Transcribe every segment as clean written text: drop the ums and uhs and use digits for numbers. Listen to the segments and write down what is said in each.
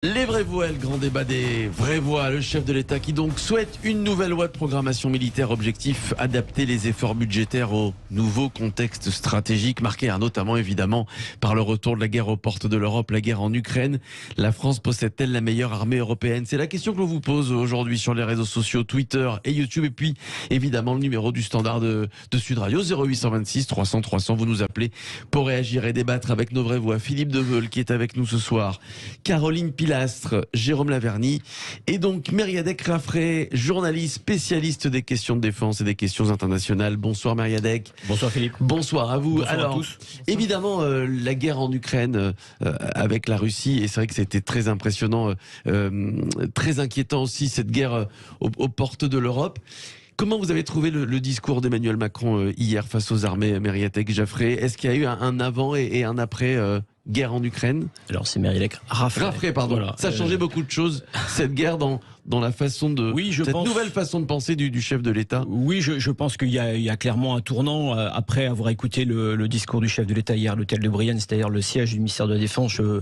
Les vraies voix, le grand débat des vraies voix. Le chef de l'État qui donc souhaite une nouvelle loi de programmation militaire. Objectif, adapter les efforts budgétaires au nouveau contexte stratégique marqué notamment évidemment par le retour de la guerre aux portes de l'Europe, la guerre en Ukraine. La France possède-t-elle la meilleure armée européenne? C'est la question que l'on vous pose aujourd'hui sur les réseaux sociaux, Twitter et YouTube. Et puis évidemment le numéro du standard de Sud Radio 0826 300 300. Vous nous appelez pour réagir et débattre avec nos vraies voix. Philippe Deveul qui est avec nous ce soir, Caroline Pilastre, Jérôme Laverny et donc Mériadec Raffray, journaliste spécialiste des questions de défense et des questions internationales. Bonsoir Mériadec. Bonsoir Philippe. Bonsoir à vous. Bonsoir Alors, à tous. Évidemment, la guerre en Ukraine avec la Russie, et c'est vrai que c'était très impressionnant, très inquiétant aussi cette guerre aux portes de l'Europe. Comment vous avez trouvé le discours d'Emmanuel Macron hier face aux armées, Mériadec Raffray? Est-ce qu'il y a eu un avant et un après guerre en Ukraine? Alors c'est Mériadec Raffray. Raffray, pardon. Voilà. Ça a changé beaucoup de choses, cette guerre dans la façon de... Oui, cette nouvelle façon de penser du chef de l'État. Oui, je pense qu'il y a clairement un tournant. Après avoir écouté le discours du chef de l'État hier à l'hôtel de Brienne, c'est-à-dire le siège du ministère de la Défense, je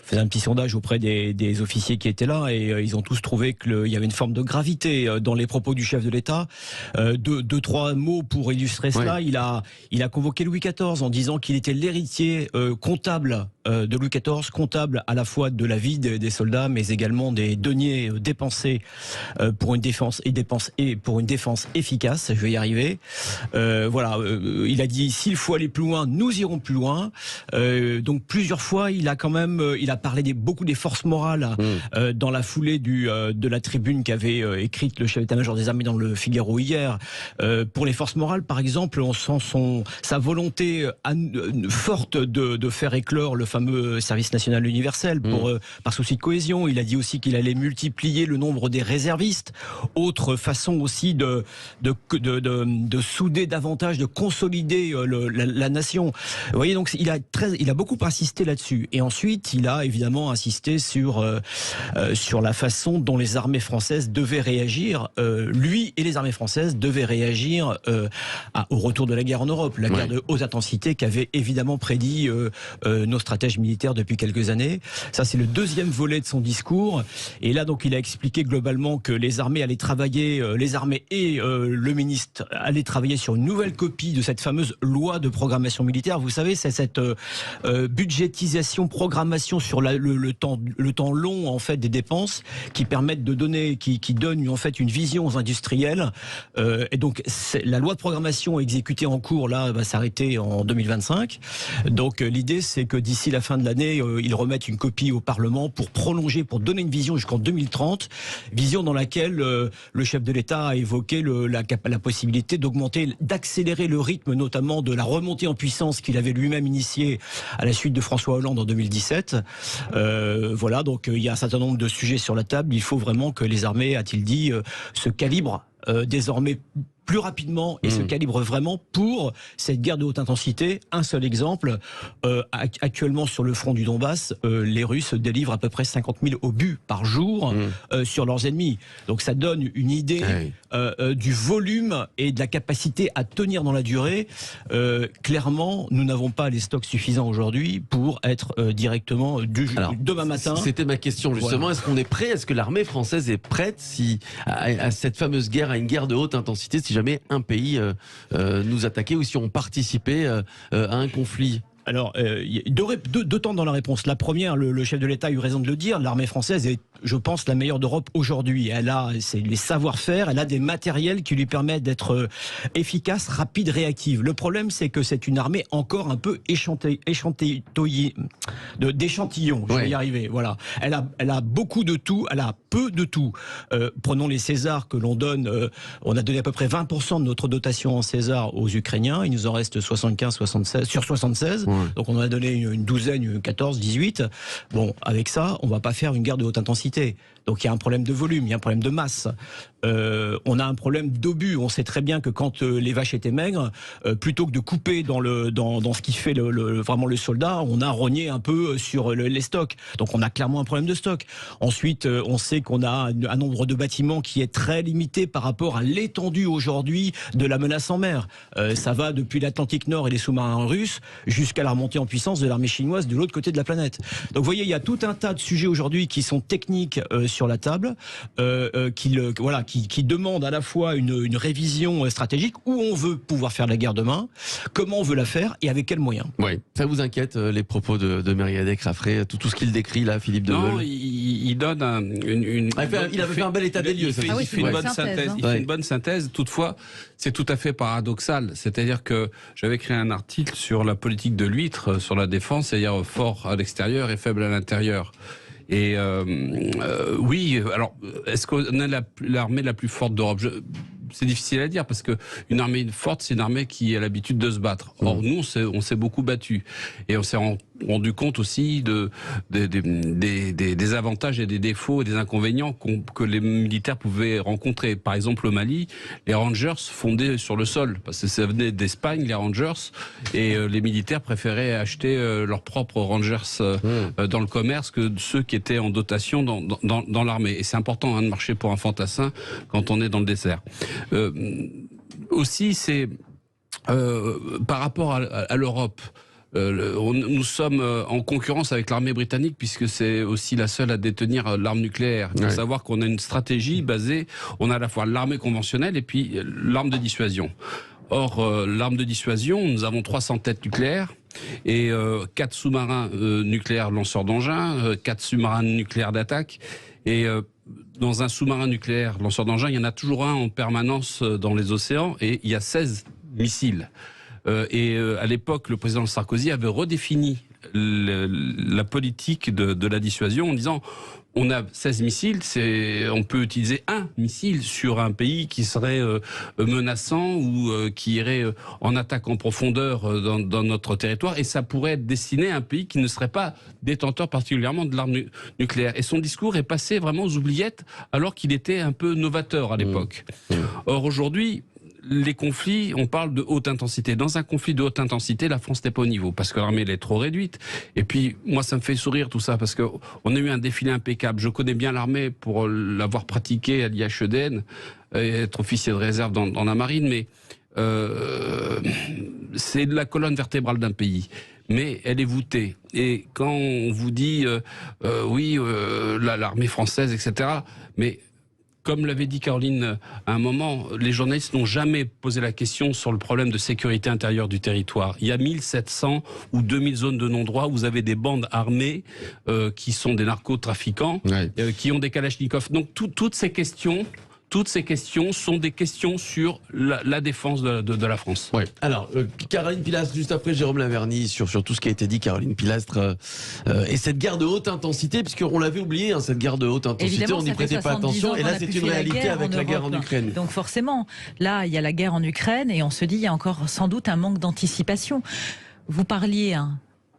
faisais un petit sondage auprès des officiers qui étaient là et ils ont tous trouvé qu'il y avait une forme de gravité dans les propos du chef de l'État. Deux, trois mots pour illustrer cela. Oui. Il a convoqué Louis XIV en disant qu'il était l'héritier comptable de Louis XIV, comptable à la fois de la vie des soldats, mais également des deniers dépensés pour une défense pour une défense efficace. Je vais y arriver. Voilà. Il a dit s'il faut aller plus loin, nous irons plus loin. Donc plusieurs fois, il a parlé beaucoup des forces morales dans la foulée de la tribune qu'avait écrite le chef d'état-major des armées dans le Figaro hier. Pour les forces morales, par exemple, on sent sa volonté forte de faire éclore le fameux service national universel par souci de cohésion. Il a dit aussi qu'il allait multiplier le nombre des réservistes. Autre façon aussi de souder davantage, de consolider la nation. Vous voyez, donc il a beaucoup insisté là-dessus. Et ensuite, il a évidemment insisté sur la façon dont les armées françaises devaient réagir. Lui et les armées françaises devaient réagir au retour de la guerre en Europe, la guerre de haute intensité qu'avaient évidemment prédit nos stratèges militaires depuis quelques années. Ça, c'est le deuxième volet de son discours. Et là, donc, il a expliqué globalement que les armées allaient travailler, les armées et le ministre allaient travailler sur une nouvelle copie de cette fameuse loi de programmation militaire. Vous savez, c'est cette budgétisation, programmation sur le temps long en fait des dépenses qui permettent de donner, qui donne en fait une vision aux industriels. Et donc la loi de programmation exécutée en cours là va s'arrêter en 2025. Donc l'idée c'est que d'ici la fin de l'année, ils remettent une copie au Parlement pour prolonger, pour donner une vision jusqu'en 2030, vision dans laquelle le chef de l'État a évoqué la possibilité d'augmenter, d'accélérer le rythme notamment de la remontée en puissance qu'il avait lui-même initiée à la suite de François Hollande en 2017. Voilà, donc il y a un certain nombre de sujets sur la table. Il faut vraiment que les armées, a-t-il dit, se calibrent désormais plus rapidement et se calibrent vraiment pour cette guerre de haute intensité. Un seul exemple, actuellement sur le front du Donbass, les Russes délivrent à peu près 50 000 obus par jour sur leurs ennemis. Donc ça donne une idée du volume et de la capacité à tenir dans la durée. Clairement, nous n'avons pas les stocks suffisants aujourd'hui pour être directement demain matin. C'était ma question justement. Voilà. Est-ce qu'on est prêt? Est-ce que l'armée française est prête à cette fameuse guerre, à une guerre de haute intensité, si jamais un pays nous attaquait ou si on participait à un conflit? Alors, deux temps dans la réponse. La première, le chef de l'État a eu raison de le dire, l'armée française est, je pense, la meilleure d'Europe aujourd'hui. Elle a les savoir-faire, elle a des matériels qui lui permettent d'être efficace, rapide, réactive. Le problème, c'est que c'est une armée encore un peu d'échantillons. Je vais y arriver. Voilà. Elle a beaucoup de tout, elle a peu de tout. Prenons les Césars que l'on donne. On a donné à peu près 20% de notre dotation en César aux Ukrainiens. Il nous en reste 76 sur 76. Donc on en a donné une douzaine, 14, 18. Bon, avec ça, on va pas faire une guerre de haute intensité. Donc il y a un problème de volume, il y a un problème de masse. on a un problème d'obus. On sait très bien que quand les vaches étaient maigres, plutôt que de couper dans ce qui fait vraiment le soldat, on a rogné un peu sur les stocks. Donc on a clairement un problème de stock. Ensuite, on sait qu'on a un nombre de bâtiments qui est très limité par rapport à l'étendue aujourd'hui de la menace en mer. Ça va depuis l'Atlantique Nord et les sous-marins russes jusqu'à la remontée en puissance de l'armée chinoise de l'autre côté de la planète. Donc vous voyez, il y a tout un tas de sujets aujourd'hui qui sont techniques sur la table, qui demandent à la fois une révision stratégique, où on veut pouvoir faire la guerre demain, comment on veut la faire et avec quels moyens. Oui. Ça vous inquiète, les propos de Mériadec Raffray, tout ce qu'il décrit là, Philippe Deveul? Non, il donne il avait fait un bel état des lieux. Il fait une bonne synthèse. Il fait une bonne synthèse. Toutefois, c'est tout à fait paradoxal. C'est-à-dire que j'avais écrit un article sur la politique de l'huître, sur la défense, c'est-à-dire fort à l'extérieur et faible à l'intérieur. Et oui, alors, est-ce qu'on a l'armée la plus forte d'Europe? C'est difficile à dire, parce que une armée forte, c'est une armée qui a l'habitude de se battre. Or, nous, on s'est beaucoup battu. Et on s'est rendu compte aussi des avantages et des défauts et des inconvénients que les militaires pouvaient rencontrer. Par exemple, au Mali, les Rangers fondaient sur le sol, parce que ça venait d'Espagne, les Rangers, et les militaires préféraient acheter leurs propres Rangers dans le commerce que ceux qui étaient en dotation dans l'armée. Et c'est important de marcher pour un fantassin quand on est dans le désert. Aussi, c'est par rapport à l'Europe. Nous sommes en concurrence avec l'armée britannique, puisque c'est aussi la seule à détenir l'arme nucléaire. Il faut savoir qu'on a une stratégie basée, on a à la fois l'armée conventionnelle et puis l'arme de dissuasion. Or, l'arme de dissuasion, nous avons 300 têtes nucléaires et 4 sous-marins nucléaires lanceurs d'engins, 4 sous-marins nucléaires d'attaque. Et dans un sous-marin nucléaire lanceur d'engins, il y en a toujours un en permanence dans les océans, et il y a 16 missiles. À l'époque, le président Sarkozy avait redéfini la politique de la dissuasion en disant: on a 16 missiles, on peut utiliser un missile sur un pays qui serait menaçant ou qui irait en attaque en profondeur dans notre territoire, et ça pourrait être destiné à un pays qui ne serait pas détenteur particulièrement de l'arme nucléaire. Et son discours est passé vraiment aux oubliettes, alors qu'il était un peu novateur à l'époque. Or aujourd'hui, les conflits, on parle de haute intensité. Dans un conflit de haute intensité, la France n'est pas au niveau, parce que l'armée elle est trop réduite. Et puis, moi, ça me fait sourire tout ça, parce que on a eu un défilé impeccable. Je connais bien l'armée pour l'avoir pratiqué à l'IHEDN, et être officier de réserve dans la marine, mais c'est la colonne vertébrale d'un pays. Mais elle est voûtée. Et quand on vous dit, l'armée française, etc., mais comme l'avait dit Caroline à un moment, les journalistes n'ont jamais posé la question sur le problème de sécurité intérieure du territoire. Il y a 1700 ou 2000 zones de non-droit où vous avez des bandes armées qui sont des narcotrafiquants, qui ont des kalachnikovs. Donc toutes ces questions sont des questions sur la défense de la France. Ouais. Alors, Caroline Pilastre, juste après Jérôme Laverny, sur tout ce qui a été dit, Caroline Pilastre, et cette guerre de haute intensité, puisqu'on l'avait oublié, hein, cette guerre de haute intensité, évidemment, on n'y prêtait pas attention, et là c'est une réalité avec la guerre en Ukraine. Donc forcément, là il y a la guerre en Ukraine, et on se dit il y a encore sans doute un manque d'anticipation. Vous parliez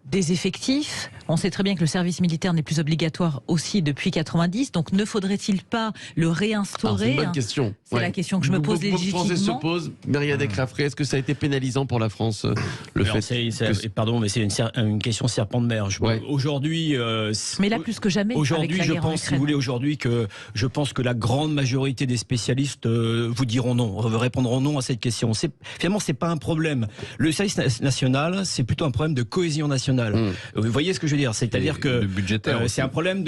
des effectifs. On sait très bien que le service militaire n'est plus obligatoire aussi depuis 90. Donc ne faudrait-il pas le réinstaurer? C'est une bonne question. C'est la question que je me pose légitimement. Beaucoup de Français se posent. Mériadec Raffray, est-ce que ça a été pénalisant pour la France, le fait Pardon, mais c'est une question serpent de mer. Aujourd'hui, mais là plus que jamais. Aujourd'hui, je pense, si vous voulez, je pense que la grande majorité des spécialistes vous diront non, répondront non à cette question. Finalement, c'est pas un problème. Le service national, c'est plutôt un problème de cohésion nationale. Vous voyez ce que je veux dire? C'est-à-dire que c'est un problème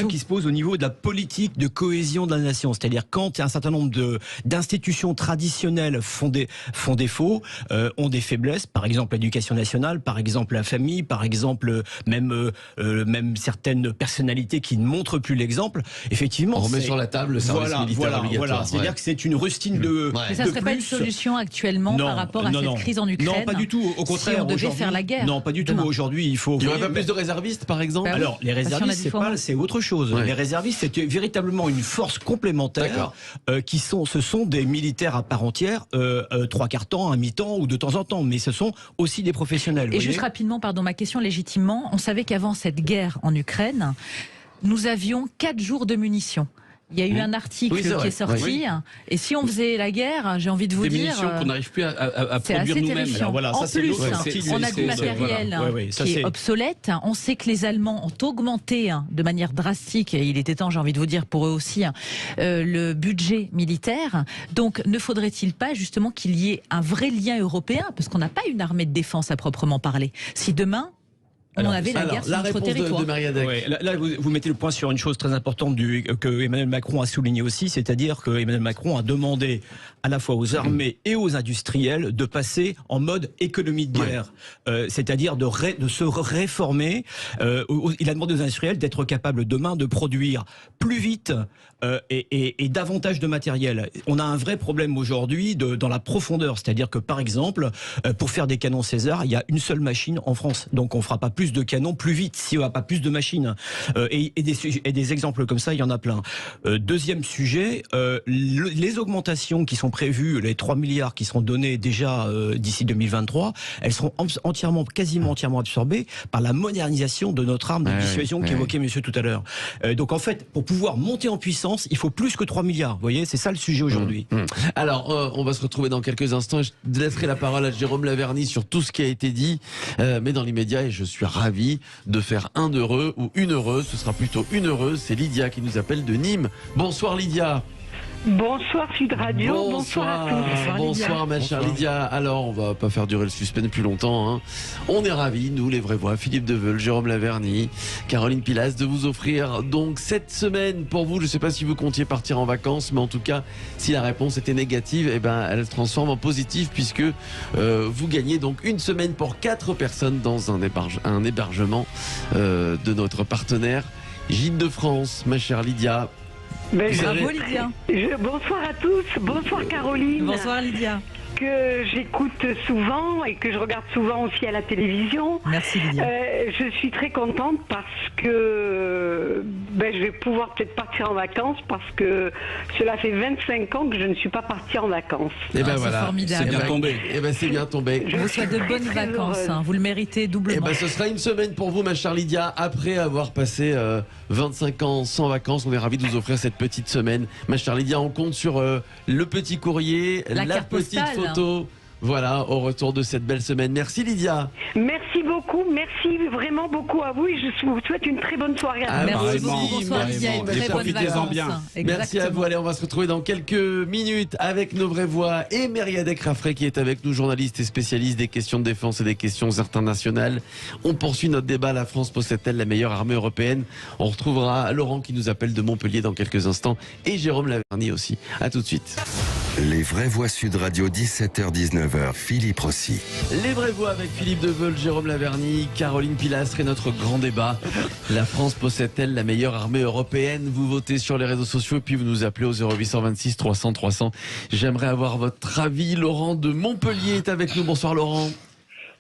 qui se pose au niveau de la politique de cohésion de la nation. C'est-à-dire quand un certain nombre d'institutions traditionnelles font défaut, ont des faiblesses, par exemple l'éducation nationale, par exemple la famille, par exemple même certaines personnalités qui ne montrent plus l'exemple. Effectivement, on remet sur la table le service militaire obligatoire. Voilà. C'est-à-dire que c'est une rustine de. Mais ça ne serait pas une solution actuellement par rapport à cette crise en Ukraine? Non, pas du tout. Au contraire, si on devait faire la guerre. Non, pas du tout. Aujourd'hui, il faut. Il n'y aurait pas plus de réservistes, par exemple? Alors, les réservistes, c'est autre chose. Les réservistes, c'est véritablement une force complémentaire ce sont des militaires à part entière, 3/4 temps, un mi-temps ou de temps en temps, mais ce sont aussi des professionnels. Et juste rapidement, pardon, ma question légitimement, on savait qu'avant cette guerre en Ukraine, nous avions 4 jours de munitions. Il y a eu un article qui est sorti, et si on faisait la guerre, j'ai envie de vous dire... Des munitions qu'on n'arrive plus à produire nous-mêmes. Voilà, en plus, on a du matériel qui est obsolète. On sait que les Allemands ont augmenté de manière drastique, et il était temps, j'ai envie de vous dire, pour eux aussi, le budget militaire. Donc, ne faudrait-il pas justement qu'il y ait un vrai lien européen, parce qu'on n'a pas une armée de défense à proprement parler. Si demain... on avait la guerre sur notre territoire. De Maria Deck. Ouais, là, vous mettez le point sur une chose très importante que Emmanuel Macron a souligné aussi, c'est-à-dire que Emmanuel Macron a demandé à la fois aux armées et aux industriels de passer en mode économie de guerre, c'est-à-dire de se réformer. Il a demandé aux industriels d'être capables demain de produire plus vite et davantage de matériel. On a un vrai problème aujourd'hui dans la profondeur, c'est-à-dire que par exemple, pour faire des canons César, il y a une seule machine en France, donc on fera pas plus de canons plus vite si on n'a pas plus de machines. Et des exemples comme ça, il y en a plein. Deuxième sujet, les augmentations qui sont prévues, les 3 milliards qui seront donnés déjà d'ici 2023, elles seront quasiment entièrement absorbées par la modernisation de notre arme de dissuasion qu'évoquait monsieur tout à l'heure. Donc en fait, pour pouvoir monter en puissance, il faut plus que 3 milliards. Vous voyez, c'est ça le sujet aujourd'hui. Alors, on va se retrouver dans quelques instants. Je laisserai la parole à Jérôme Laverny sur tout ce qui a été dit, mais dans l'immédiat, et je suis ravi de faire un heureux ou une heureuse, ce sera plutôt une heureuse, c'est Lydia qui nous appelle de Nîmes. Bonsoir Lydia. Bonsoir Sud Radio, bonsoir à tous. Bonsoir ma chère Lydia. Alors on va pas faire durer le suspense plus longtemps, hein. On est ravis, nous les vraies voix, Philippe Deveul, Jérôme Laverny, Caroline Pilas, de vous offrir donc cette semaine pour vous. Je sais pas si vous comptiez partir en vacances, mais en tout cas si la réponse était négative, eh ben elle se transforme en positive puisque vous gagnez donc une semaine pour 4 personnes dans un hébergement de notre partenaire Gîtes de France. Ma chère Lydia, bravo Lydia. Bonsoir à tous, bonsoir Caroline. Bonsoir Lydia. Que j'écoute souvent et que je regarde souvent aussi à la télévision. Merci Lydia. Je suis très contente parce que je vais pouvoir peut-être partir en vacances parce que cela fait 25 ans que je ne suis pas partie en vacances. Et ben voilà, formidable. c'est bien tombé. Et ben c'est bien tombé. Je vous souhaite de bonnes vacances, hein. Vous le méritez doublement. Et ben ce sera une semaine pour vous ma chère Lydia, après avoir passé 25 ans sans vacances. On est ravis de vous offrir cette petite semaine. Ma chère Lydia, on compte sur le petit courrier, la petite photo. Voilà, au retour de cette belle semaine. Merci Lydia. Merci beaucoup, merci vraiment beaucoup à vous et je vous souhaite une très bonne soirée. Merci beaucoup, bonsoir Lydia, une très bonne vacances. Merci à vous. Allez, on va se retrouver dans quelques minutes avec nos vraies voix et Maria Deck Raffray qui est avec nous, journaliste et spécialiste des questions de défense et des questions internationales. On poursuit notre débat. La France possède-t-elle la meilleure armée européenne? On retrouvera Laurent qui nous appelle de Montpellier dans quelques instants et Jérôme Laverny aussi. À tout de suite. Les vraies voix Sud Radio, 17h-19h, Philippe Rossi. Les vraies voix avec Philippe Deveul, Jérôme Laverny, Caroline Pilastre et notre grand débat. La France possède-t-elle la meilleure armée européenne? Vous votez sur les réseaux sociaux et puis vous nous appelez au 0826 300 300. J'aimerais avoir votre avis. Laurent de Montpellier est avec nous. Bonsoir Laurent.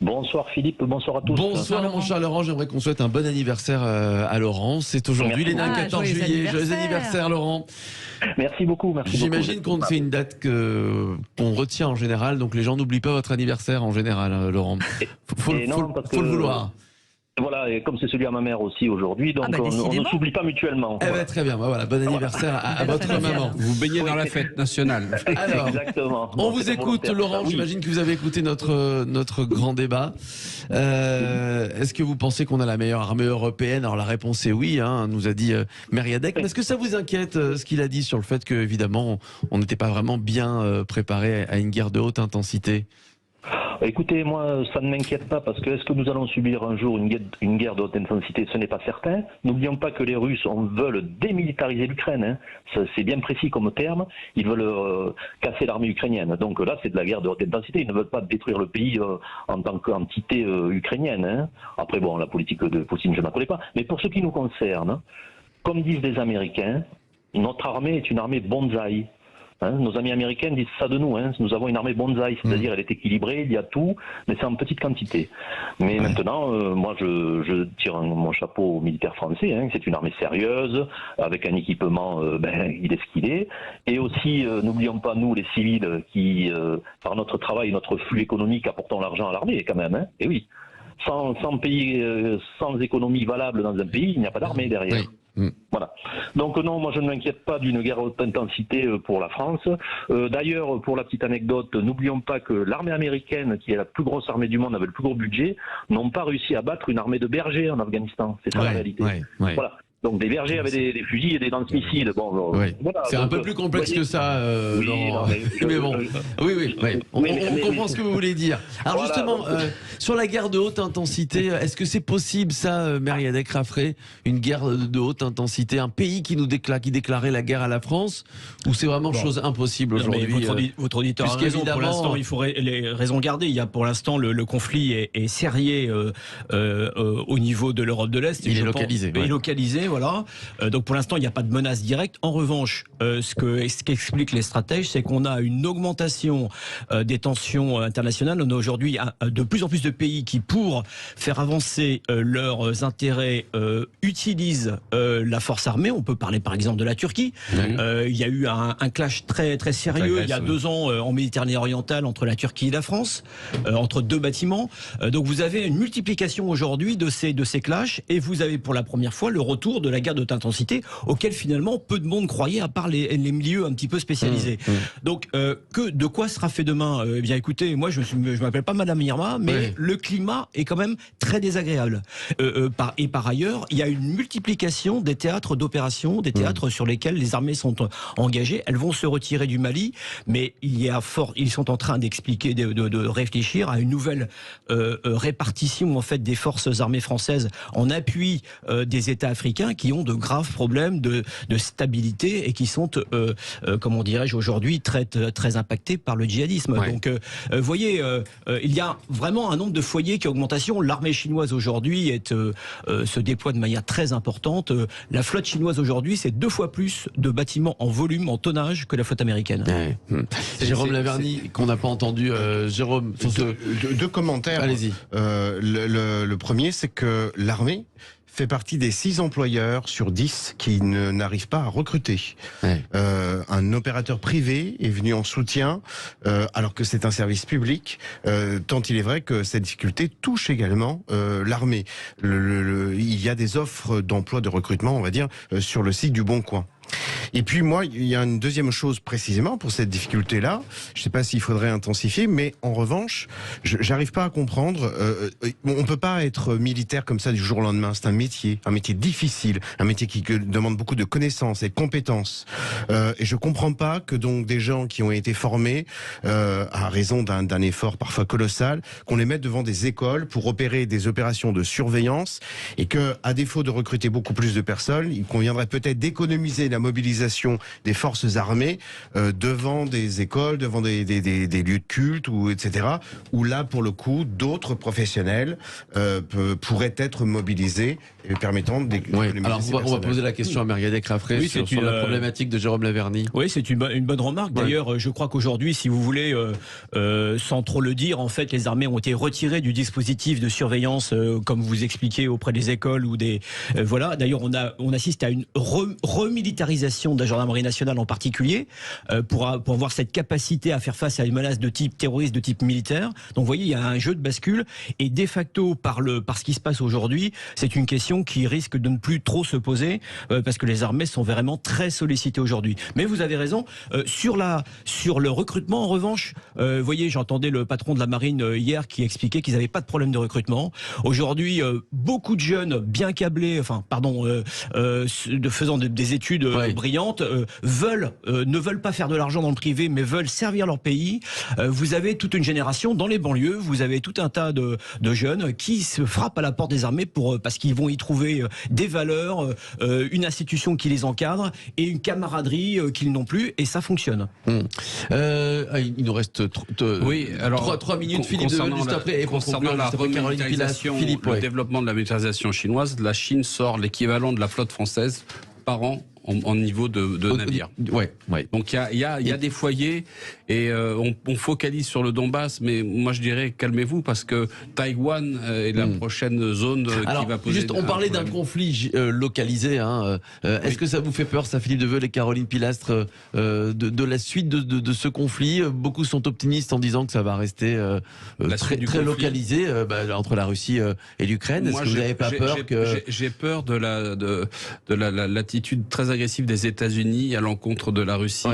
Bonsoir Philippe, bonsoir à tous. Bonsoir mon cher Laurent, j'aimerais qu'on souhaite un bon anniversaire à Laurent. C'est aujourd'hui, il est né le 14 juillet. Joyeux anniversaire Laurent. Merci beaucoup. J'imagine qu'on fait une date qu'on retient en général, donc les gens n'oublient pas votre anniversaire en général, Laurent. Faut le vouloir. Voilà, et comme c'est celui à ma mère aussi aujourd'hui, donc on ne s'oublie pas mutuellement. Eh ben, très bien, voilà, bon anniversaire à votre maman. Vous baignez dans la fête nationale. Alors, exactement. On vous écoute Laurent, j'imagine que vous avez écouté notre grand débat. Est-ce que vous pensez qu'on a la meilleure armée européenne? Alors la réponse est oui, hein, nous a dit Maria Deck. Mais est-ce que ça vous inquiète ce qu'il a dit sur le fait que évidemment on n'était pas vraiment bien préparé à une guerre de haute intensité? Écoutez, moi, ça ne m'inquiète pas parce que est-ce que nous allons subir un jour une guerre de haute intensité? Ce n'est pas certain. N'oublions pas que les Russes veulent démilitariser l'Ukraine. Hein. C'est bien précis comme terme. Ils veulent casser l'armée ukrainienne. Donc là, c'est de la guerre de haute intensité. Ils ne veulent pas détruire le pays en tant qu'entité ukrainienne. Hein. Après, bon, la politique de Poutine, je ne la connais pas. Mais pour ce qui nous concerne, comme disent les Américains, notre armée est une armée bonsaï. Hein, nos amis américains disent ça de nous, hein. Nous avons une armée bonsaï, c'est-à-dire elle est équilibrée, il y a tout, mais c'est en petite quantité. Mais maintenant, moi je tire mon chapeau aux militaires français, hein. C'est une armée sérieuse, avec un équipement, il est ce qu'il est. Et aussi, n'oublions pas nous les civils qui, par notre travail et notre flux économique, apportons l'argent à l'armée quand même, hein. Et oui, sans pays, sans économie valable dans un pays, il n'y a pas d'armée derrière. Voilà. Donc non, moi je ne m'inquiète pas d'une guerre haute intensité pour la France. D'ailleurs, pour la petite anecdote, n'oublions pas que l'armée américaine, qui est la plus grosse armée du monde, avec le plus gros budget, n'ont pas réussi à battre une armée de bergers en Afghanistan. C'est ça la réalité. Voilà. Donc des bergers avec des fusils et des lance-missiles. Bon, voilà. C'est un peu plus complexe que ça, Laurent. Mais bon, oui. On comprend ce que vous voulez dire. Alors voilà, justement, sur la guerre de haute intensité, est-ce que c'est possible ça, Mériadec Raffray, une guerre de haute intensité, un pays qui déclarait la guerre à la France, ou c'est vraiment chose impossible aujourd'hui? Votre auditeur a raison. Pour l'instant, il faudrait les raisons garder. Il y a pour l'instant le conflit est serré au niveau de l'Europe de l'Est. Il est localisé. Il est localisé. Voilà. Donc pour l'instant, il n'y a pas de menace directe. En revanche, ce qu'expliquent les stratèges, c'est qu'on a une augmentation des tensions internationales. On a aujourd'hui de plus en plus de pays qui, pour faire avancer leurs intérêts, utilisent la force armée. On peut parler par exemple de la Turquie. Il y a eu un clash très très sérieux il y a 2 ans en Méditerranée orientale entre la Turquie et la France, entre 2 bâtiments. Donc vous avez une multiplication aujourd'hui de ces clashs, et vous avez pour la première fois le retour de la guerre de haute intensité, auquel finalement peu de monde croyait, à part les milieux un petit peu spécialisés. Donc, de quoi sera fait demain? Eh bien, écoutez, moi, je m'appelle pas Madame Irma, mais le climat est quand même très désagréable. Et par ailleurs, il y a une multiplication des théâtres d'opération, des théâtres sur lesquels les armées sont engagées. Elles vont se retirer du Mali, mais ils sont en train d'expliquer, de réfléchir à une nouvelle répartition en fait des forces armées françaises en appui des États africains qui ont de graves problèmes de stabilité et qui sont, comment dirais-je, aujourd'hui très impactés par le djihadisme. Donc, vous voyez, il y a vraiment un nombre de foyers qui est en augmentation. L'armée chinoise aujourd'hui se déploie de manière très importante. La flotte chinoise aujourd'hui, c'est 2 fois plus de bâtiments en volume, en tonnage, que la flotte américaine. Jérôme Laverny, qu'on n'a pas entendu. Jérôme, deux commentaires. Allez-y. Le premier, c'est que l'armée fait partie des 6 employeurs sur 10 qui n'arrivent pas à recruter. Un opérateur privé est venu en soutien, alors que c'est un service public, tant il est vrai que cette difficulté touche également l'armée. Il y a des offres d'emploi, de recrutement, on va dire, sur le site du Bon Coin. Et puis moi, il y a une deuxième chose précisément pour cette difficulté-là. Je ne sais pas s'il faudrait intensifier, mais en revanche, j'arrive pas à comprendre. On peut pas être militaire comme ça du jour au lendemain. C'est un métier difficile, un métier qui demande beaucoup de connaissances et de compétences. Et je comprends pas que donc des gens qui ont été formés à raison d'un effort parfois colossal, qu'on les mette devant des écoles pour opérer des opérations de surveillance, et que, à défaut de recruter beaucoup plus de personnes, il conviendrait peut-être d'économiser la mobilisation des forces armées devant des écoles, devant des lieux de culte, etc. Où là, pour le coup, d'autres professionnels pourraient être mobilisés et permettant d'économiser. Alors, on va poser la question à Mériadec Raffray sur la problématique de Jérôme Laverny. Oui, c'est une bonne remarque. D'ailleurs, je crois qu'aujourd'hui, si vous voulez, sans trop le dire, en fait, les armées ont été retirées du dispositif de surveillance, comme vous expliquez, auprès des écoles ou des... voilà. D'ailleurs, on assiste à une remilitarisation de la gendarmerie nationale en particulier, pour avoir cette capacité à faire face à une menace de type terroriste, de type militaire. Donc vous voyez, il y a un jeu de bascule, et de facto, par ce qui se passe aujourd'hui, c'est une question qui risque de ne plus trop se poser, parce que les armées sont vraiment très sollicitées aujourd'hui. Mais vous avez raison, sur le recrutement, en revanche, vous voyez, j'entendais le patron de la marine hier qui expliquait qu'ils n'avaient pas de problème de recrutement. Aujourd'hui, beaucoup de jeunes bien câblés, faisant des études brillantes, ne veulent pas faire de l'argent dans le privé, mais veulent servir leur pays. Vous avez toute une génération dans les banlieues, vous avez tout un tas de jeunes qui se frappent à la porte des armées parce qu'ils vont y trouver des valeurs, une institution qui les encadre et une camaraderie qu'ils n'ont plus, et ça fonctionne. Il nous reste 3 minutes, Philippe, juste après. Et concernant la remilitarisation, le développement de la militarisation chinoise, la Chine sort l'équivalent de la flotte française par an en niveau de navire. Donc il y a des foyers, et on focalise sur le Donbass, mais moi je dirais calmez-vous, parce que Taïwan est la prochaine zone qui va poser... On parlait d'un conflit localisé. Est-ce que ça vous fait peur, ça, Philippe Deveul et Caroline Pilastre, de la suite de ce conflit? Beaucoup sont optimistes en disant que ça va rester très localisé entre la Russie et l'Ukraine. Est-ce que vous n'avez pas peur que... J'ai peur de l'attitude très très agressive des États-Unis à l'encontre de la Russie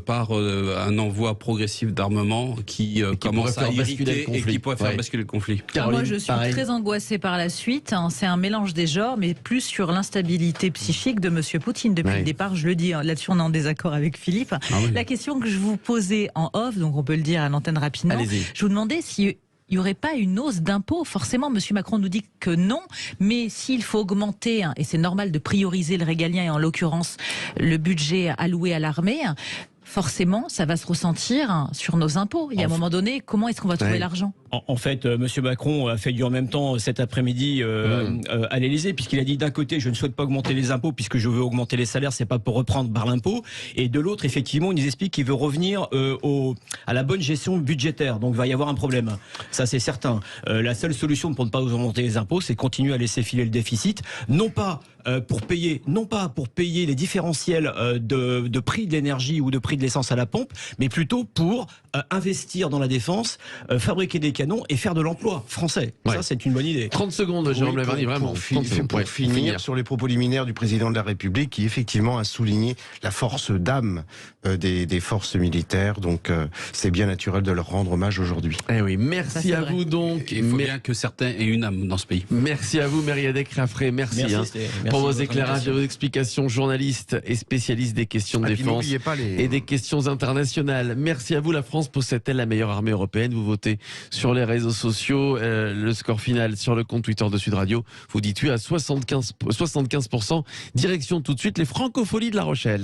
par un envoi progressif d'armement qui commence à irriter et qui pourrait faire basculer le conflit. Caroline, moi, je suis très angoissée par la suite. C'est un mélange des genres, mais plus sur l'instabilité psychique de M. Poutine. Depuis le départ, je le dis, là-dessus on est en désaccord avec Philippe. La question que je vous posais en off, donc on peut le dire à l'antenne rapidement, je vous demandais si il n'y aurait pas une hausse d'impôts. Forcément, M. Macron nous dit que non, mais s'il faut augmenter, et c'est normal de prioriser le régalien, et en l'occurrence le budget alloué à l'armée, forcément, ça va se ressentir sur nos impôts. Et à un moment donné, comment est-ce qu'on va trouver l'argent ? En fait, M. Macron a fait du en même temps cet après-midi à l'Élysée, puisqu'il a dit d'un côté, je ne souhaite pas augmenter les impôts puisque je veux augmenter les salaires, c'est pas pour reprendre par l'impôt. Et de l'autre, effectivement, il nous explique qu'il veut revenir à la bonne gestion budgétaire. Donc, il va y avoir un problème. Ça, c'est certain. La seule solution pour ne pas augmenter les impôts, c'est continuer à laisser filer le déficit, non pas pour payer les différentiels de prix de l'énergie ou de prix de l'essence à la pompe, mais plutôt pour investir dans la défense, fabriquer des canons et faire de l'emploi français. Ça, c'est une bonne idée. 30 secondes, Jérôme Laverny, vraiment. Pour finir sur les propos liminaires du président de la République, qui effectivement a souligné la force d'âme des forces militaires. Donc, c'est bien naturel de leur rendre hommage aujourd'hui. Eh oui, merci à vous donc. Il faut bien que certains aient une âme dans ce pays. Merci à vous, Mériadec Raffray. Merci pour vos éclairages et vos explications, journaliste et spécialiste des questions de défense et des questions internationales. Merci à vous. La France possède-t-elle la meilleure armée européenne? Vous votez sur les réseaux sociaux. Le score final sur le compte Twitter de Sud Radio. Vous dites oui à 75%. Direction tout de suite les Francopholies de La Rochelle.